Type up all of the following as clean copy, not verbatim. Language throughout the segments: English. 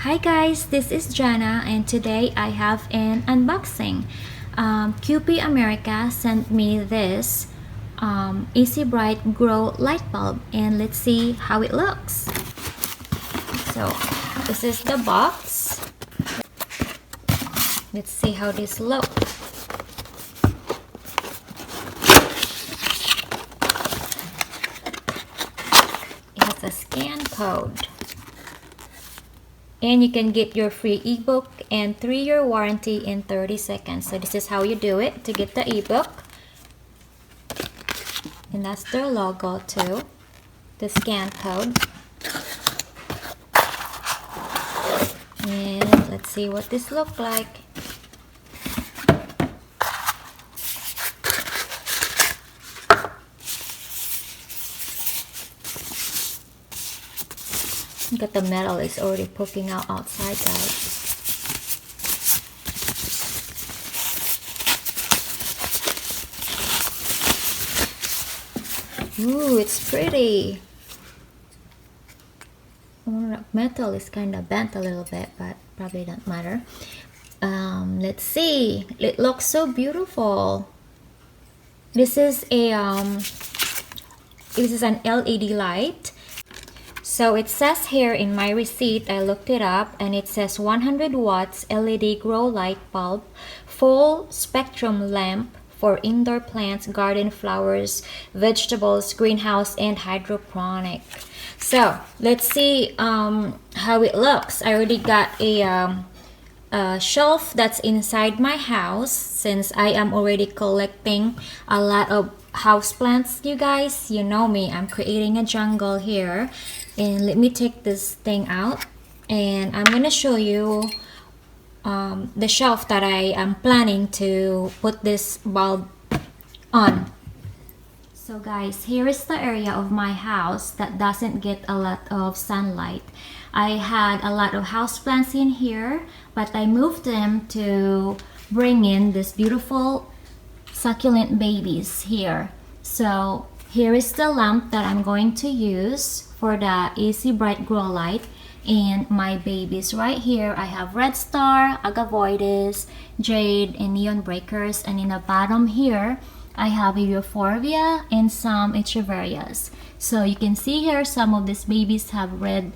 Hi guys, this is Jana and today I have an unboxing. QP America sent me this Easy Bright Grow light bulb and let's see how it looks. So this is the box. Let's see how this looks. It has a scan code. And you can get your free ebook and 3-year warranty in 30 seconds. So this is how you do it to get the ebook. And that's their logo too. The scan code. And let's see what this looks like. Look at the metal is already poking out outside, guys. Ooh, it's pretty. Metal is kind of bent a little bit, but probably don't matter. Let's see. It looks so beautiful. This is an LED light. So it says here in my receipt, I looked it up, and it says 100 watts LED grow light bulb, full spectrum lamp for indoor plants, garden flowers, vegetables, greenhouse, and hydroponic. So let's see how it looks. I already got a shelf that's inside my house since I am already collecting a lot of houseplants. You guys, you know me, I'm creating a jungle here. And let me take this thing out and I'm gonna show you the shelf that I am planning to put this bulb on. So guys, here is the area of my house that doesn't get a lot of sunlight. I had a lot of houseplants in here, but I moved them to bring in this beautiful succulent babies here. So here is the lamp that I'm going to use for the Easy Bright Grow Light, and my babies right here. I have Red Star, Agavoides, Jade, and Neon Breakers, and in the bottom here I have Euphorbia and some Echeverias. So you can see here some of these babies have red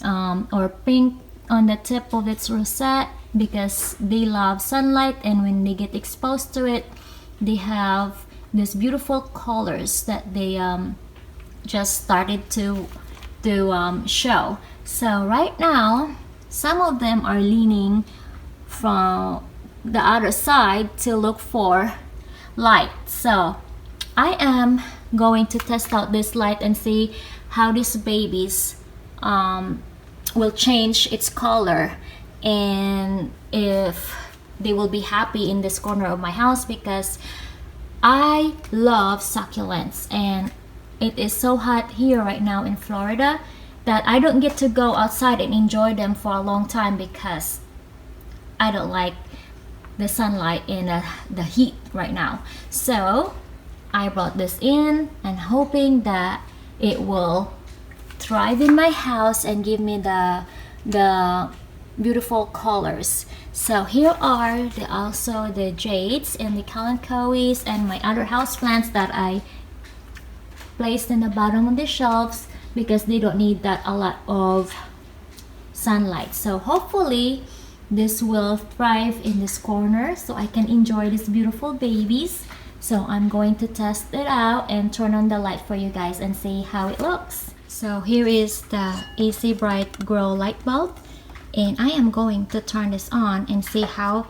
or pink on the tip of its rosette because they love sunlight, and when they get exposed to it, they have these beautiful colors that they just started to show. So right now some of them are leaning from the other side to look for light. So I am going to test out this light and see how these babies will change its color and if they will be happy in this corner of my house, because I love succulents and it is so hot here right now in Florida that I don't get to go outside and enjoy them for a long time because I don't like the sunlight and the heat right now. So I brought this in and hoping that it will thrive in my house and give me the beautiful colors. So here are also the jades and the kalanchoes and my other houseplants that I placed in the bottom of the shelves because they don't need that a lot of sunlight. So hopefully this will thrive in this corner so I can enjoy these beautiful babies. So I'm going to test it out and turn on the light for you guys and see how it looks. So here is the Easy Bright Grow light bulb, and I am going to turn this on and see how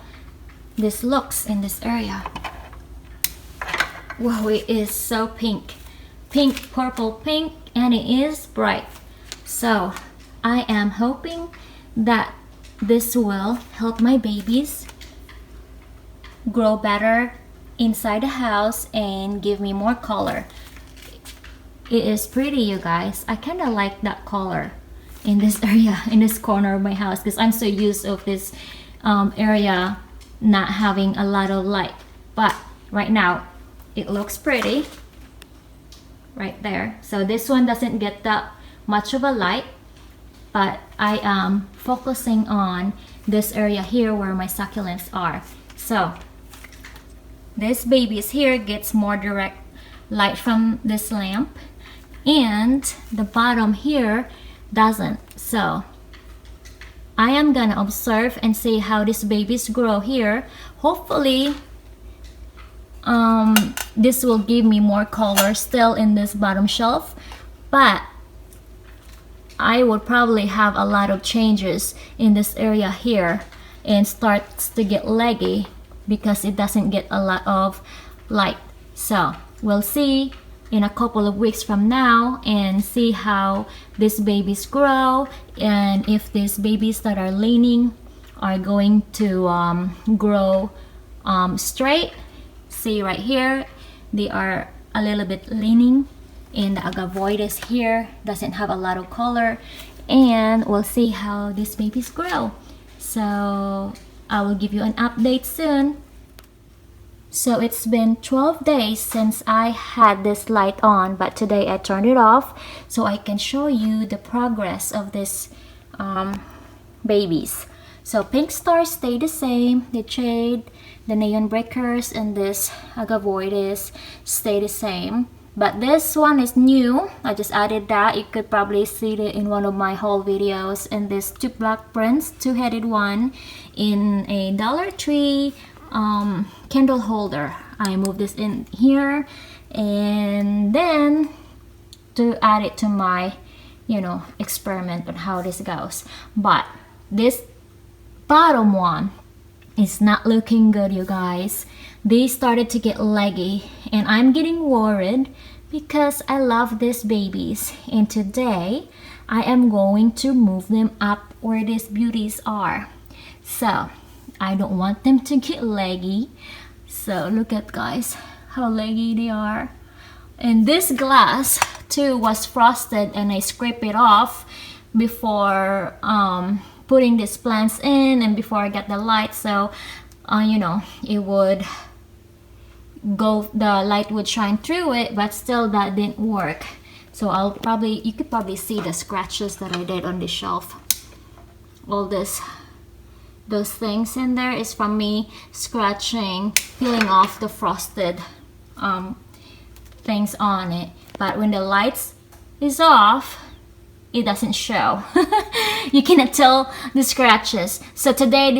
this looks in this area. Wow, it is so pink, purple pink, and it is bright. So I am hoping that this will help my babies grow better inside the house and give me more color. It is pretty, you guys. I kind of like that color in this area, in this corner of my house, because I'm so used of this area not having a lot of light. But right now it looks pretty right there. So this one doesn't get that much of a light, but I am focusing on this area here where my succulents are. So this babies here gets more direct light from this lamp, and the bottom here doesn't. So I am gonna observe and see how these babies grow here. Hopefully this will give me more color still in this bottom shelf, but I would probably have a lot of changes in this area here and starts to get leggy because it doesn't get a lot of light. So we'll see in a couple of weeks from now and see how these babies grow, and if these babies that are leaning are going to grow straight. See right here, they are a little bit leaning, and the agavoides here doesn't have a lot of color, and we'll see how these babies grow. So I will give you an update soon. So it's been 12 days since I had this light on, but today I turned it off so I can show you the progress of this babies. So pink stars stay the same, the jade, the neon breakers, and this agavoides stay the same. But this one is new. I just added that. You could probably see it in one of my haul videos. And this two black prints, two-headed one in a Dollar Tree candle holder. I moved this in here, and then to add it to my, experiment on how this goes. But this bottom one is not looking good, you guys. They started to get leggy, and I'm getting worried because I love these babies, and today I am going to move them up where these beauties are. So I don't want them to get leggy. So look at, guys, how leggy they are. And this glass too was frosted, and I scraped it off before putting these plants in and before I got the light, so it would go, the light would shine through it, but still that didn't work. So you could probably see the scratches that I did on the shelf. All those things in there is from me scratching, peeling off the frosted things on it. But when the lights is off, it doesn't show. You cannot tell the scratches. So today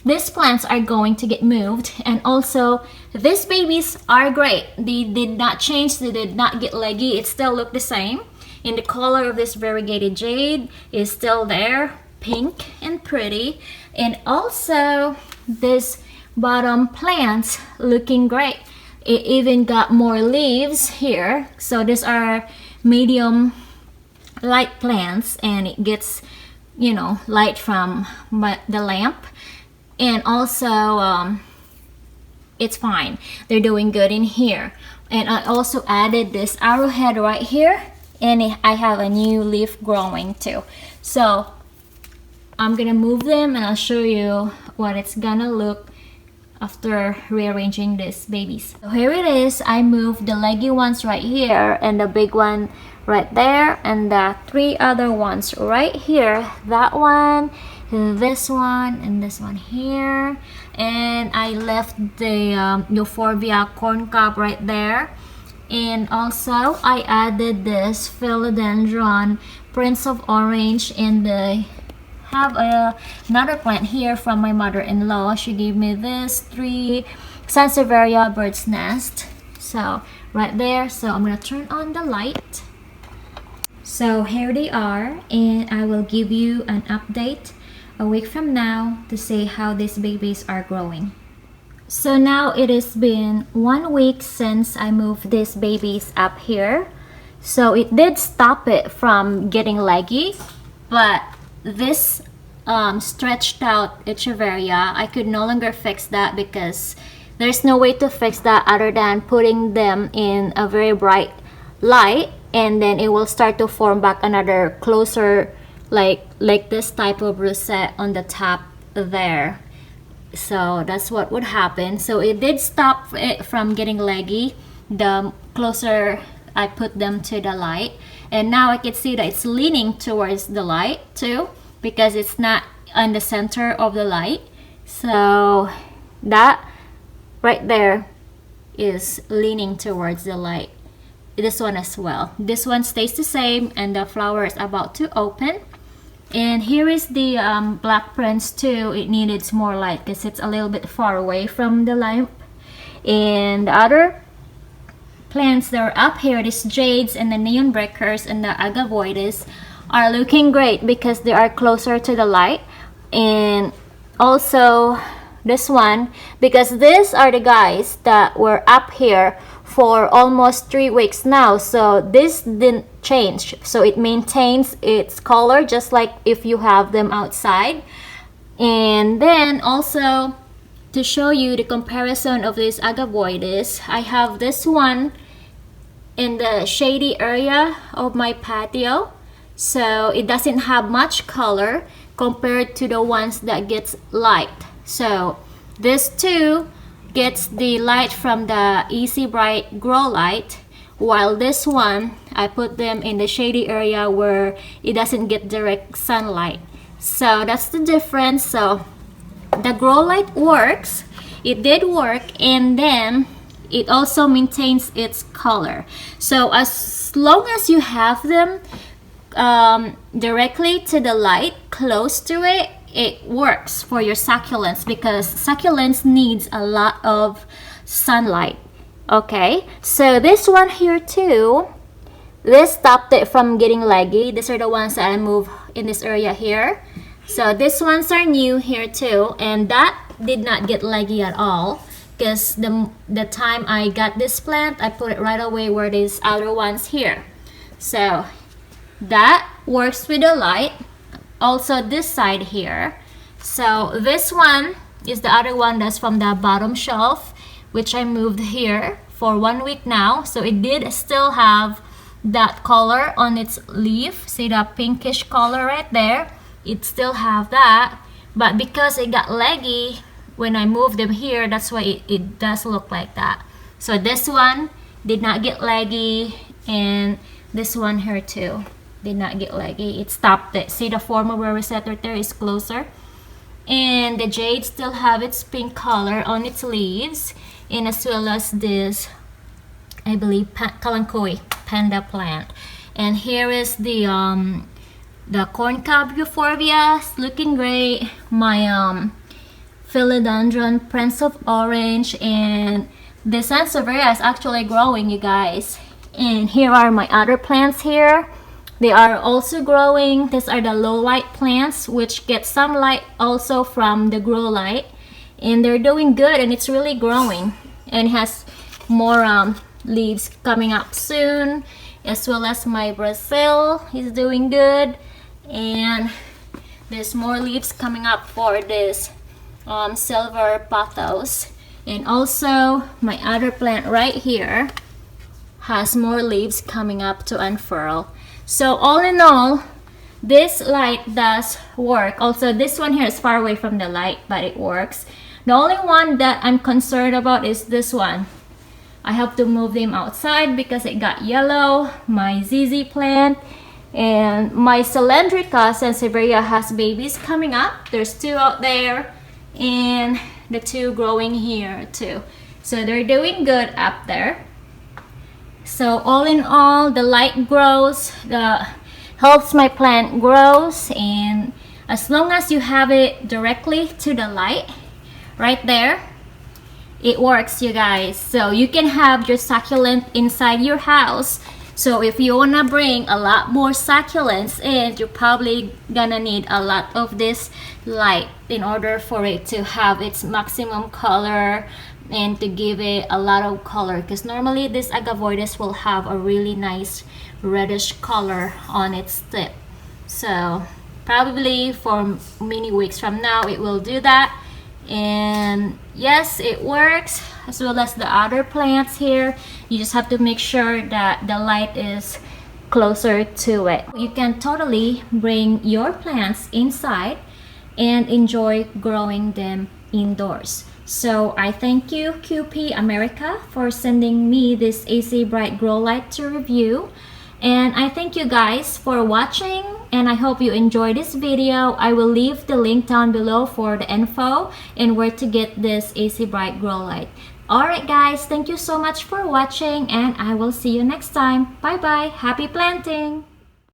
these plants are going to get moved, and also these babies are great. They did not change, they did not get leggy. It still looked the same, and the color of this variegated jade is still there, pink and pretty. And also this bottom plants looking great. It even got more leaves here. So these are medium light plants, and it gets light from the lamp, and also it's fine. They're doing good in here. And I also added this arrowhead right here, and I have a new leaf growing too. So I'm gonna move them, and I'll show you what it's gonna look after rearranging these babies. So here it is. I moved the leggy ones right here, and the big one right there, and the three other ones right here. That one, this one, and this one here. And I left the euphorbia corn cob right there. And also I added this philodendron prince of orange, and the have another plant here from my mother-in-law. She gave me this 3 Sansevieria bird's nest. So right there. So I'm gonna turn on the light. So here they are, and I will give you an update a week from now to see how these babies are growing. So now it has been 1 week since I moved these babies up here. So it did stop it from getting leggy, but this stretched out echeveria, I could no longer fix that because there's no way to fix that other than putting them in a very bright light, and then it will start to form back another closer like this type of rosette on the top there. So that's what would happen. So it did stop it from getting leggy the closer I put them to the light. And now I can see that it's leaning towards the light too, because it's not on the center of the light. So that right there is leaning towards the light. This one as well. This one stays the same, and the flower is about to open. And here is the Black Prince too. It needed more light because it's a little bit far away from the lamp. And the other plants that are up here, these jades and the neon breakers and the agavoides, are looking great because they are closer to the light. And also this one, because these are the guys that were up here for almost 3 weeks now, so this didn't change, so it maintains its color just like if you have them outside. And then also to show you the comparison of these agavoides, I have this one in the shady area of my patio, so it doesn't have much color compared to the ones that gets light. So this two gets the light from the Easy Bright Grow Light, while this one I put them in the shady area where it doesn't get direct sunlight. So that's the difference. So the grow light works, it did work, and then it also maintains its color. So as long as you have them directly to the light, close to it, it works for your succulents, because succulents needs a lot of sunlight. Okay, so this one here too, this stopped it from getting leggy. These are the ones that I moved in this area here. So these ones are new here too, and that did not get leggy at all, because the time I got this plant, I put it right away where these other ones here. So that works with the light. Also this side here. So this one is the other one that's from the bottom shelf, which I moved here for 1 week now. So it did still have that color on its leaf. See the pinkish color right there? It still have that, but because it got leggy when I moved them here, that's why it does look like that. So this one did not get leggy, and this one here too did not get leggy. It stopped it. See, the former resetter there is closer, and the jade still have its pink color on its leaves, and as well as this, I believe, Kalanchoe panda plant. And here is the corncob euphorbia, looking great. My philodendron prince of orange, and the sansevieria is actually growing, you guys. And here are my other plants here. They are also growing. These are the low light plants, which get some light also from the grow light, and they're doing good, and it's really growing and has more leaves coming up soon, as well as my Brazil is doing good, and there's more leaves coming up for this silver pothos. And also my other plant right here has more leaves coming up to unfurl. So all in all, this light does work. Also this one here is far away from the light, but it works. The only one that I'm concerned about is this one. I have to move them outside because it got yellow. My ZZ plant and my Cylindrica sansevieria has babies coming up. There's 2 out there, and the 2 growing here too. So they're doing good up there. So all in all, the light grows, helps my plant grows, and as long as you have it directly to the light right there, it works, you guys. So you can have your succulent inside your house. So if you wanna bring a lot more succulents in, you're probably gonna need a lot of this light in order for it to have its maximum color and to give it a lot of color, because normally this agavoides will have a really nice reddish color on its tip. So probably for many weeks from now it will do that. And yes, it works, as well as the other plants here. You just have to make sure that the light is closer to it. You can totally bring your plants inside and enjoy growing them indoors. So I thank you, QP America, for sending me this AC Bright Grow Light to review. And I thank you guys for watching, and I hope you enjoyed this video. I will leave the link down below for the info and where to get this AC Bright grow light. Alright guys, thank you so much for watching, and I will see you next time. Bye bye. Happy planting!